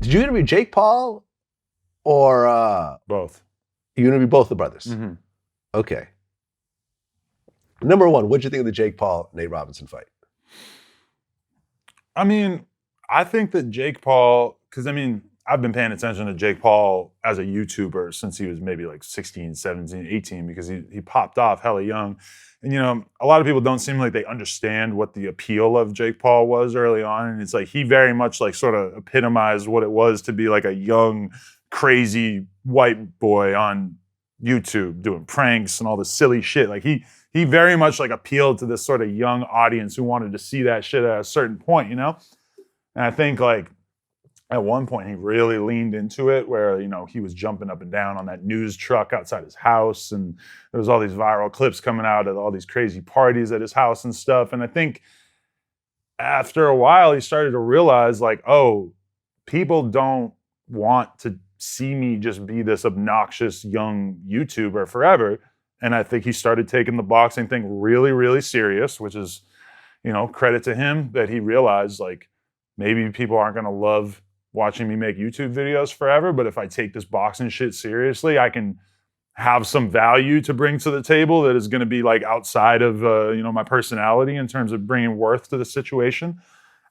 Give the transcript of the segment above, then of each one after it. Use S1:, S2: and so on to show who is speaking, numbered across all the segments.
S1: Did you interview Jake Paul or
S2: Both?
S1: You interviewed both the brothers?
S2: Mm-hmm.
S1: Okay. Number one, what'd you think of the Jake Paul Nate Robinson fight?
S2: I mean, I think that Jake Paul, because I mean, I've been paying attention to Jake Paul as a YouTuber since he was maybe like 16, 17, 18, because he popped off hella young. And, you know, a lot of people don't seem like they understand what the appeal of Jake Paul was early on. And it's like he very much like sort of epitomized what it was to be like a young, crazy white boy on YouTube doing pranks and all this silly shit. Like he very much like appealed to this sort of young audience who wanted to see that shit at a certain point, you know? And I think like at one point he really leaned into it where, you know, he was jumping up and down on that news truck outside his house. And there was all these viral clips coming out of all these crazy parties at his house and stuff. And I think after a while he started to realize like, oh, people don't want to see me just be this obnoxious young YouTuber forever. And I think he started taking the boxing thing really, really serious, which is, you know, credit to him that he realized like maybe people aren't going to love watching me make YouTube videos forever, but if I take this boxing shit seriously, I can have some value to bring to the table that is going to be like outside of, you know, my personality in terms of bringing worth to the situation.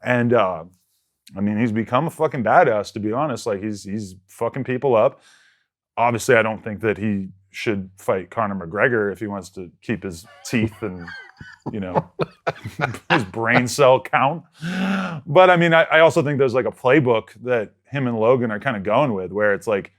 S2: And, I mean, he's become a fucking badass, to be honest. Like he's fucking people up. Obviously, I don't think that he should fight Conor McGregor if he wants to keep his teeth and, you know, his brain cell count. But I mean, I also think there's like a playbook that him and Logan are kind of going with where it's like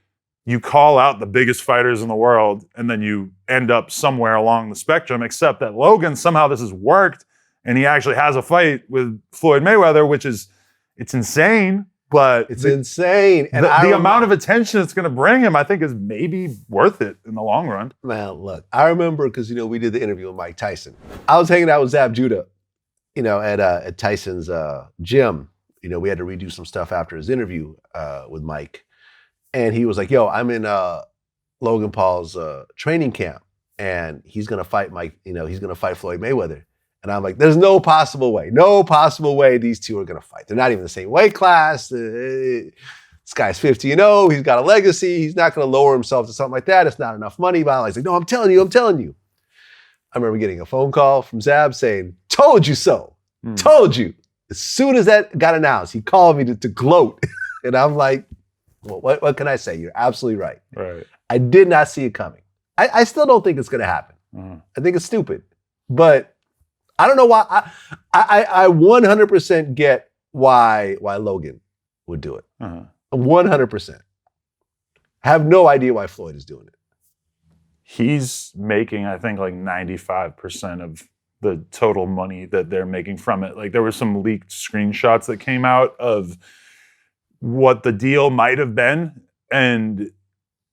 S2: you call out the biggest fighters in the world and then you end up somewhere along the spectrum, except that Logan, somehow this has worked and he actually has a fight with Floyd Mayweather, which is, it's insane. But
S1: it's insane.
S2: And the amount of attention it's going to bring him, I think, is maybe worth it in the long run.
S1: Man, look, I remember because, you know, we did the interview with Mike Tyson. I was hanging out with Zab Judah, you know, at Tyson's gym. You know, we had to redo some stuff after his interview with Mike. And he was like, yo, I'm in Logan Paul's training camp. And he's going to fight Mike, you know, he's going to fight Floyd Mayweather. And I'm like, there's no possible way these two are going to fight. They're not even the same weight class. This guy's 50-0. He's got a legacy. He's not going to lower himself to something like that. It's not enough money. But I was like, no, I'm telling you. I remember getting a phone call from Zab saying, told you so. Told you. As soon as that got announced, he called me to gloat. And I'm like, well, what can I say? You're absolutely right.
S2: Right.
S1: I did not see it coming. I still don't think it's going to happen. I think it's stupid. But I don't know why. I 100% get why Logan would do it. 100%. I have no idea why Floyd is doing it.
S2: He's making, I think, like 95% of the total money that they're making from it. Like there were some leaked screenshots that came out of what the deal might have been. And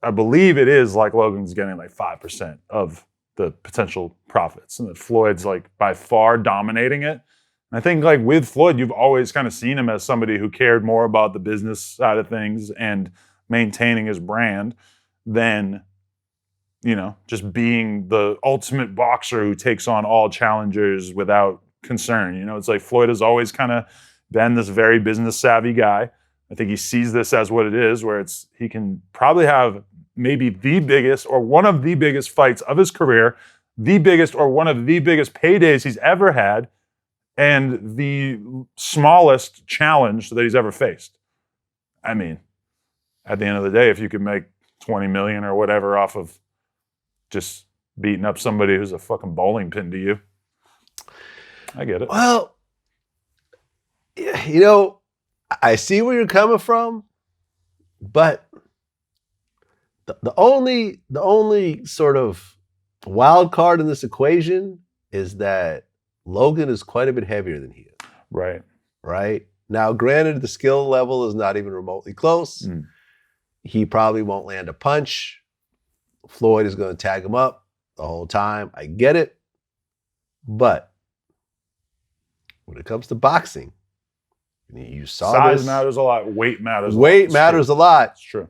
S2: I believe it is like Logan's getting like 5% of the potential profits, and that Floyd's like by far dominating it. And I think like with Floyd, you've always kind of seen him as somebody who cared more about the business side of things and maintaining his brand than, you know, just being the ultimate boxer who takes on all challengers without concern. You know, it's like Floyd has always kind of been this very business savvy guy. I think he sees this as what it is, where it's he can probably have maybe the biggest or one of the biggest fights of his career, the biggest or one of the biggest paydays he's ever had, and the smallest challenge that he's ever faced. I mean, at the end of the day, if you could make 20 million or whatever off of just beating up somebody who's a fucking bowling pin to you, I get it.
S1: Well, you know, I see where you're coming from, but the only sort of wild card in this equation is that Logan is quite a bit heavier than he is.
S2: Right.
S1: Right? Now, granted, the skill level is not even remotely close. He probably won't land a punch. Floyd is going to tag him up the whole time. I get it. But when it comes to boxing, you saw
S2: size
S1: this.
S2: matters a lot. Weight matters a lot.
S1: Weight matters a lot.
S2: It's true.